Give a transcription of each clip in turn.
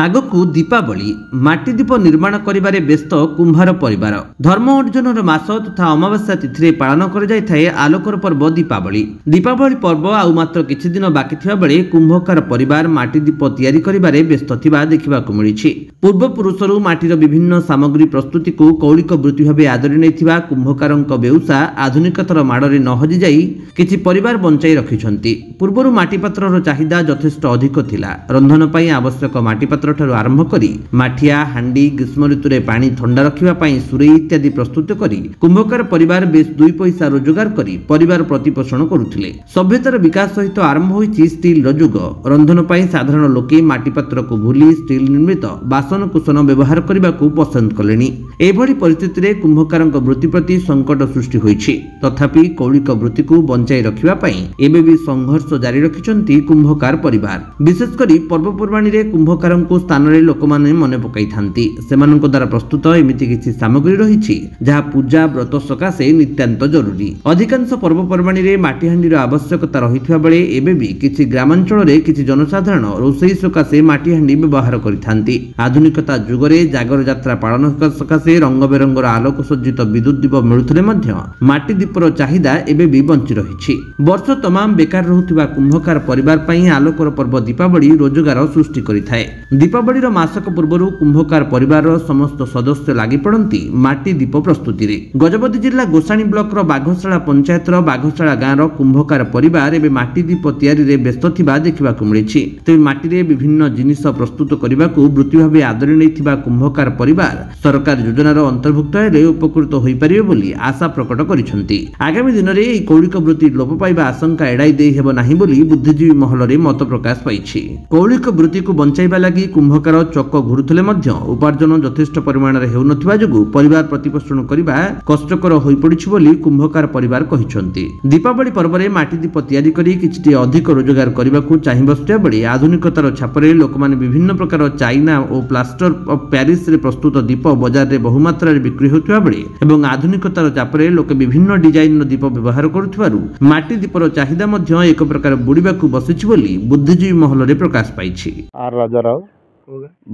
ଆଗକୁ ଦୀପାବଳି ମାଟି ଦୀପ ନିର୍ମାଣ କରିବାରେ ବ୍ୟସ୍ତ କୁମ୍ଭାର ପରିବାର। ଧର୍ମ ଅର୍ଜନର ମାସ ତଥା ଅମାବାସ୍ୟା ତିଥିରେ ପାଳନ କରାଯାଇଥାଏ ଆଲୋକର ପର୍ବ ଦୀପାବଳି। ଦୀପାବଳି ପର୍ବ ଆଉ ମାତ୍ର କିଛି ଦିନ ବାକି ଥିବା ବେଳେ କୁମ୍ଭକାର ପରିବାର ମାଟି ଦୀପ ତିଆରି କରିବାରେ ବ୍ୟସ୍ତ ଥିବା ଦେଖିବାକୁ ମିଳିଛି। ପୂର୍ବପୁରୁଷରୁ ମାଟିର ବିଭିନ୍ନ ସାମଗ୍ରୀ ପ୍ରସ୍ତୁତିକୁ କୌଳିକ ବୃତ୍ତି ଭାବେ ଆଦରି ନେଇଥିବା କୁମ୍ଭକାରଙ୍କ ବେଉସା ଆଧୁନିକତାର ମାଡ଼ରେ ନ ହଜିଯାଇ କିଛି ପରିବାର ବଞ୍ଚାଇ ରଖିଛନ୍ତି। ପୂର୍ବରୁ ମାଟିପାତ୍ରର ଚାହିଦା ଯଥେଷ୍ଟ ଅଧିକ ଥିଲା। ରନ୍ଧନ ପାଇଁ ଆବଶ୍ୟକ ମାଟିପାତ୍ର ଠାରୁ ଆରମ୍ଭ କରି ମାଠିଆ ହାଣ୍ଡି ଗ୍ରୀଷ୍ମ ଋତୁରେ ପାଣି ଥଣ୍ଡା ରଖିବା ପାଇଁ ସୁରେଇ ଇତ୍ୟାଦି ପ୍ରସ୍ତୁତ କରି କୁମ୍ଭକାର ପରିବାର ବେଶ ଦୁଇ ପଇସା ରୋଜଗାର କରି ପରିବାର ପ୍ରତିପୋଷଣ କରୁଥିଲେ। ସଭ୍ୟତାର ବିକାଶ ସହିତ ଆରମ୍ଭ ହୋଇଛି ଷ୍ଟିଲର ଯୁଗ। ରନ୍ଧନ ପାଇଁ ସାଧାରଣ ଲୋକେ ମାଟିପାତ୍ରକୁ ଭୁଲି ଷ୍ଟିଲ ନିର୍ମିତ ବାସନକୁସନ ବ୍ୟବହାର କରିବାକୁ ପସନ୍ଦ କଲେଣି। ଏଭଳି ପରିସ୍ଥିତିରେ କୁମ୍ଭକାରଙ୍କ ବୃତ୍ତି ପ୍ରତି ସଙ୍କଟ ସୃଷ୍ଟି ହୋଇଛି। ତଥାପି କୌଳିକ ବୃତ୍ତିକୁ ବଞ୍ଚାଇ ରଖିବା ପାଇଁ ଏବେ ବି ସଂଘର୍ଷ ଜାରି ରଖିଛନ୍ତି କୁମ୍ଭକାର ପରିବାର। ବିଶେଷ କରି ପର୍ବପର୍ବାଣୀରେ କୁମ୍ଭକାରଙ୍କୁ ସ୍ଥାନରେ ଲୋକମାନେ ମନେ ପକାଇଥାନ୍ତି। ସେମାନଙ୍କ ଦ୍ୱାରା ପ୍ରସ୍ତୁତ ଏମିତି କିଛି ସାମଗ୍ରୀ ରହିଛି ଯାହା ପୂଜା ବ୍ରତ ସକାଶେ ନିତ୍ୟାନ୍ତ ଜରୁରୀ। ଅଧିକାଂଶ ପର୍ବପର୍ବାଣୀରେ ମାଟିହାଣ୍ଡିର ଆବଶ୍ୟକତା ରହିଥିବା ବେଳେ ଏବେ ବି କିଛି ଗ୍ରାମାଞ୍ଚଳରେ କିଛି ଜନସାଧାରଣ ରୋଷେଇ ସକାଶେ ମାଟିହାଣ୍ଡି ବ୍ୟବହାର କରିଥାନ୍ତି। ଆଧୁନିକତା ଯୁଗରେ ଜାଗର ଯାତ୍ରା ପାଳନ ସକାଶେ ରଙ୍ଗବେରଙ୍ଗର ଆଲୋକ ସଜ୍ଜିତ ବିଦ୍ୟୁତ ଦୀପ ମିଳୁଥିଲେ ମଧ୍ୟ ମାଟି ଦୀପର ଚାହିଦା ଏବେ ବି ବଞ୍ଚି ରହିଛି। ବର୍ଷ ତମାମ ବେକାର ରହୁଥିବା କୁମ୍ଭକାର ପରିବାର ପାଇଁ ଆଲୋକର ପର୍ବ ଦୀପାବଳି ରୋଜଗାର ସୃଷ୍ଟି କରିଥାଏ। ଦୀପାବଳିର ମାସକ ପୂର୍ବରୁ କୁମ୍ଭକାର ପରିବାରର ସମସ୍ତ ସଦସ୍ୟ ଲାଗି ପଡ଼ନ୍ତି ମାଟି ଦୀପ ପ୍ରସ୍ତୁତିରେ। ଗଜପତି ଜିଲ୍ଲା ଗୋସାଣୀ ବ୍ଲକର ବାଘଶାଳା ପଞ୍ଚାୟତର ବାଘଶାଳା ଗାଁର କୁମ୍ଭକାର ପରିବାର ଏବେ ମାଟି ଦୀପ ତିଆରିରେ ବ୍ୟସ୍ତ ଥିବା ଦେଖିବାକୁ ମିଳିଛି। ତେବେ ମାଟିରେ ବିଭିନ୍ନ ଜିନିଷ ପ୍ରସ୍ତୁତ କରିବାକୁ ବୃତ୍ତି ଭାବେ ଆଦରି ନେଇଥିବା କୁମ୍ଭକାର ପରିବାର ସରକାର ଯୋଜନାର ଅନ୍ତର୍ଭୁକ୍ତ ହେଲେ ଉପକୃତ ହୋଇପାରିବେ ବୋଲି ଆଶା ପ୍ରକଟ କରିଛନ୍ତି। ଆଗାମୀ ଦିନରେ ଏହି କୌଳିକ ବୃତ୍ତି ଲୋପ ପାଇବା ଆଶଙ୍କା ଏଡ଼ାଇ ଦେଇ ହେବ ନାହିଁ ବୋଲି ବୁଦ୍ଧିଜୀବୀ ମହଲରେ ମତ ପ୍ରକାଶ ପାଇଛି। କୌଳିକ ବୃତ୍ତିକୁ ବଞ୍ଚାଇବା ଲାଗି କୁମ୍ଭକାର ଚକ ଘୁରୁଥିଲେ ମଧ୍ୟ ଉପାର୍ଜନ ଯଥେଷ୍ଟ ପରିମାଣରେ ହେଉନଥିବା ଯୋଗୁଁ ପରିବାର ପ୍ରତିପୋଷଣ କରିବା କଷ୍ଟକର ହୋଇପଡ଼ିଛି ବୋଲି କୁମ୍ଭକାର ପରିବାର କହିଛନ୍ତି। ଦୀପାବଳି ପର୍ବରେ ମାଟି ଦୀପ ତିଆରି କରି କିଛିଟି ଅଧିକ ରୋଜଗାର କରିବାକୁ ଚାହିଁ ବସିଥିବା ବେଳେ ଆଧୁନିକତାର ଛାପରେ ଲୋକମାନେ ବିଭିନ୍ନ ପ୍ରକାର ଚାଇନା ଓ ପ୍ଲାଷ୍ଟର ଅଫ ପ୍ୟାରିସରେ ପ୍ରସ୍ତୁତ ଦୀପ ବଜାରରେ ବହୁମାତ୍ରାରେ ବିକ୍ରି ହେଉଥିବା ବେଳେ ଏବଂ ଆଧୁନିକତାର ଚାପରେ ଲୋକେ ବିଭିନ୍ନ ଡିଜାଇନର ଦୀପ ବ୍ୟବହାର କରୁଥିବାରୁ ମାଟି ଦୀପର ଚାହିଦା ମଧ୍ୟ ଏକ ପ୍ରକାର ବୁଡ଼ିବାକୁ ବସିଛି ବୋଲି ବୁଦ୍ଧିଜୀବୀ ମହଲରେ ପ୍ରକାଶ ପାଇଛି।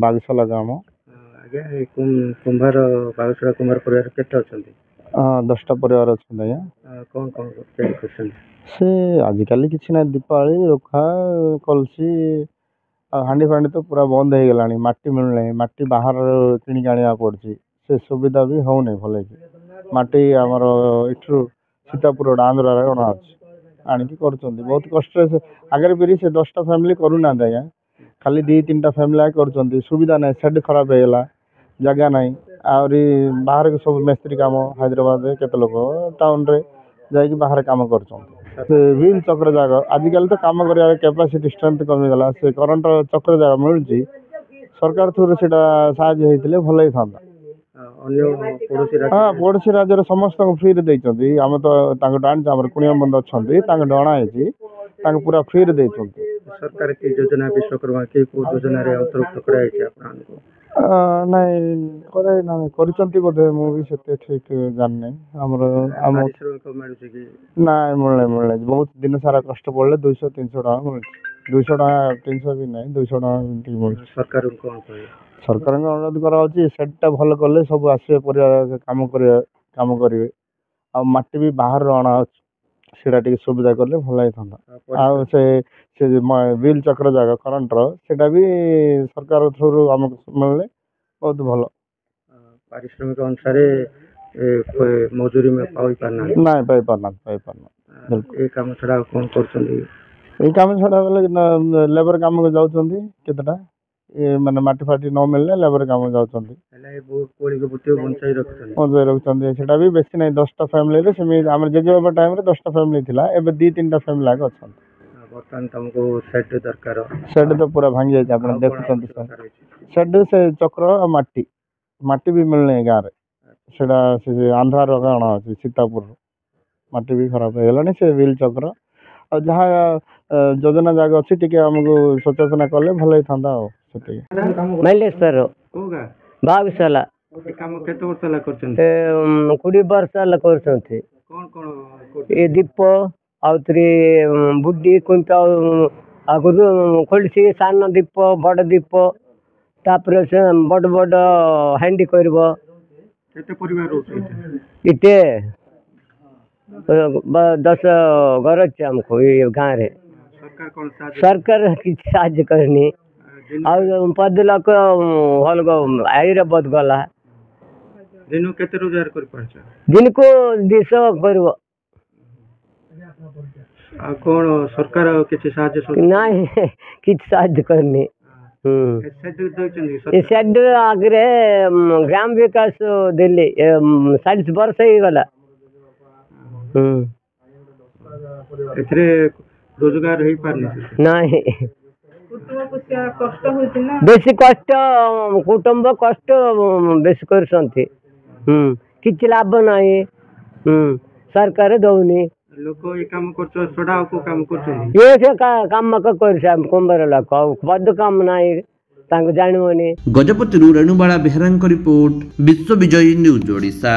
ବାଗଶାଳା ଗ୍ରାମ। ଆଜ୍ଞା କୁମ୍ଭାର ବାଗଶାଳା କୁମ୍ଭାର ପରିବାର କେତେ ଅଛନ୍ତି? 10ଟା ପରିବାର ଅଛନ୍ତି ଆଜ୍ଞା। କ'ଣ ତିଆରି କରୁଛନ୍ତି? ସେ ଆଜିକାଲି କିଛି ନାହିଁ, ଦୀପାବଳି ରଖା କଲସି ଆଉ ହାଣ୍ଡି ଫାଣ୍ଡି ତ ପୁରା ବନ୍ଦ ହେଇଗଲାଣି। ମାଟି ମିଳୁନାହିଁ, ମାଟି ବାହାରୁ କିଣିକି ଆଣିବାକୁ ପଡ଼ୁଛି। ସେ ସୁବିଧା ବି ହେଉନି ଭଲକି। ମାଟି ଆମର ଏଠୁ ସୀତାପୁର ଆନ୍ଧ୍ରାରେ ଅଣାଅଛି, ଆଣିକି କରୁଛନ୍ତି ବହୁତ କଷ୍ଟରେ। ଆଗରେ ବି ସେ 10ଟା ଫ୍ୟାମିଲି କରୁନାହାନ୍ତି ଆଜ୍ଞା, ଖାଲି 2-3ଟା ଫ୍ୟାମିଲି କରୁଛନ୍ତି। ସୁବିଧା ନାହିଁ, ସେଟ୍ ଖରାପ ହେଇଗଲା, ଜାଗା ନାହିଁ। ଆହୁରି ବାହାରେ ସବୁ ମିସ୍ତ୍ରୀ କାମ ହାଇଦ୍ରାବାଦରେ କେତେ ଲୋକ ଟାଉନରେ ଯାଇକି ବାହାରେ କାମ କରୁଛନ୍ତି। ସେ ହ୍ୱିଲ୍ ଚକ୍ର ଜାଗ ଆଜିକାଲି ତ କାମ କରିବାର କ୍ୟାପାସିଟି ଷ୍ଟ୍ରେନ୍ଥ କମିଗଲା। ସେ କରେଣ୍ଟ ଚକ୍ର ଜାଗ ମିଳୁଛି, ସରକାର ଥ୍ରୁରେ ସେଇଟା ସାହାଯ୍ୟ ହେଇଥିଲେ ଭଲ ହେଇଥାନ୍ତା। ପଡ଼ୋଶୀ ରାଜ୍ୟରେ ସମସ୍ତଙ୍କୁ ଫ୍ରିରେ ଦେଇଛନ୍ତି। ଆମେ ତ ତାଙ୍କଠୁ ଆଣିଛୁ, ଆମର କୁଣିଆ ବନ୍ଧୁ ଅଛନ୍ତି, ତାଙ୍କଠୁ ଅଣା ହେଇଛି, ତାଙ୍କୁ ପୁରା ଫ୍ରିରେ ଦେଇଛନ୍ତି। ସରକାର କି ଯୋଜନା ବିଶ୍ୱକର୍ମା କି କୋଉ ଯୋଜନାରେ ଅନ୍ତର୍ଭୁକ୍ତ କରାଯାଇଛି ଆପଣଙ୍କୁ? ନାଇଁ କରାଇନାହିଁ, କରିଛନ୍ତି ବୋଧେ, ମୁଁ ବି ସେତେ ଠିକ୍ ଜାଣିନାହିଁ। ଆମର ମିଳୁଛି କି? ନାଇଁ ମିଳୁନାହିଁ। ବହୁତ ଦିନ ସାରା କଷ୍ଟ ପଡ଼ିଲେ 200-300 ଟଙ୍କା ମିଳୁଛି। 200 ଟଙ୍କା 300 ବି ନାହିଁ, 200 ଟଙ୍କା ଏମିତି ମିଳୁଛି। ସରକାରଙ୍କୁ କ'ଣ କହିବେ? ସରକାରଙ୍କୁ ଅନୁରୋଧ କରାଯାଉଛି ସେଟ୍ଟା ଭଲ କଲେ ସବୁ ଆସିବେ ପରିବାର କାମ କରିବେ। ଆଉ ମାଟି ବି ବାହାରୁ ଅଣାଅଛି, ସେଇଟା ଟିକେ ସୁବିଧା କଲେ ଭଲ ହେଇଥାନ୍ତା। ଆଉ ସେ ହ୍ୱିଲ୍ ଚକ୍ର ଜାଗା କରେଣ୍ଟର ସେଇଟା ବି ସରକାର ଥ୍ରୁରୁ ଆମକୁ ମିଳିଲେ ବହୁତ ଭଲ। ପାରିଶ୍ରମିକ ଅନୁସାରେ ମଜୁରୀ ପାଇପାରୁନାହାନ୍ତି? ନାଇଁ ପାଇପାରୁନାହାନ୍ତି। ଏ କାମ ଛଡ଼ା ଆଉ କ'ଣ କରୁଛନ୍ତି? ଏଇ କାମ ଛଡ଼ା ବେଲେ ଲେବର କାମକୁ ଯାଉଛନ୍ତି କେତେଟା, ମାନେ ମାଟି ଫାଟି ନ ମିଳିଲେ ଲେବର କାମ ଯାଉଛନ୍ତି। ବଞ୍ଚାଇ ରଖୁଛନ୍ତି। ସେଇଟା ବି ବେଶୀ ନାହିଁ, 10ଟା ଫ୍ୟାମିଲିରେ ସେମିତି। ଆମର ଜେଜେବାପା ଟାଇମରେ 10ଟା ଫ୍ୟାମିଲି ଥିଲା, ଏବେ 2-3ଟା ଫ୍ୟାମିଲି ଆଗ ଅଛନ୍ତି। ବର୍ତ୍ତମାନ ତମକୁ ସେଟ୍ ଦରକାର? ସେଟ୍ ତ ପୁରା ଭାଙ୍ଗି ଯାଇଛି, ଆପଣ ଦେଖୁଛନ୍ତି। ସେଟ୍ ସେ ଚକ୍ର ଆଉ ମାଟି ବି ମିଳୁନାହିଁ ଗାଁରେ। ସେଇଟା ସେ ଆନ୍ଧ୍ରାର ଅଣାଅଛି, ସୀତାପୁରରୁ। ମାଟି ବି ଖରାପ ହେଇଗଲାଣି। ସେ ହ୍ୱିଲ୍ ଚକ୍ର ଆଉ ଯାହା ଯୋଜନା ଜାଗା ଅଛି ଟିକେ ଆମକୁ ସଚେତନ କଲେ ଭଲ ହେଇଥାନ୍ତା। ଆଉ ସେତିକି। ମଲ୍ଲେଶ୍ୱର ବାଗଶାଳା କାମ କେତେ ବର୍ଷ ହେଲା କରୁଛନ୍ତି? 20 ବର୍ଷ ହେଲା କରୁଛନ୍ତି। କ'ଣ ଏ ଦୀପ ଆଉ ବୁଡି କୁଣ୍ଟ ଆଗରୁ ଖୋଲିଛି, ସାନ ଦୀପ ବଡ଼ ଦୀପ तापर से बड़ बड़ हांडी करब केते परिवार रहुचे इते 10 घर अच्छे हमको ये गाँव रे सरकार कौन साहाय्य सरकार किसी साहाଯ୍य करनी दिन पद लक हल आईरे बद गला दिन केते रोजगार कर पारछ दिन को 200 करब आ कोन सरकार किछि साहाय्य नहीं किसी साहाଯ୍य करनी सरकार सेड आगे ग्राम विकास दिल्ली 40 वर्ष ही गला एथरे रोजगार हेई पारनी नहीं बेसी कष्ट कुटुंब कष्ट बेसी करसंती किछि लाभ नहीं सरकार दौनी लोक ए काम करछ छोड़ा को काम करछ ये से काम कर कुंभर लोक बद काम नहीं तांको जानिबनी गजपतिରୁ ରେଣୁବାଳା ବେହେରାଙ୍କ ରିପୋର୍ଟ ବିଶ୍ୱ ବିଜୟୀ ନ୍ୟୁଜ୍ ଓଡ଼ିଶା।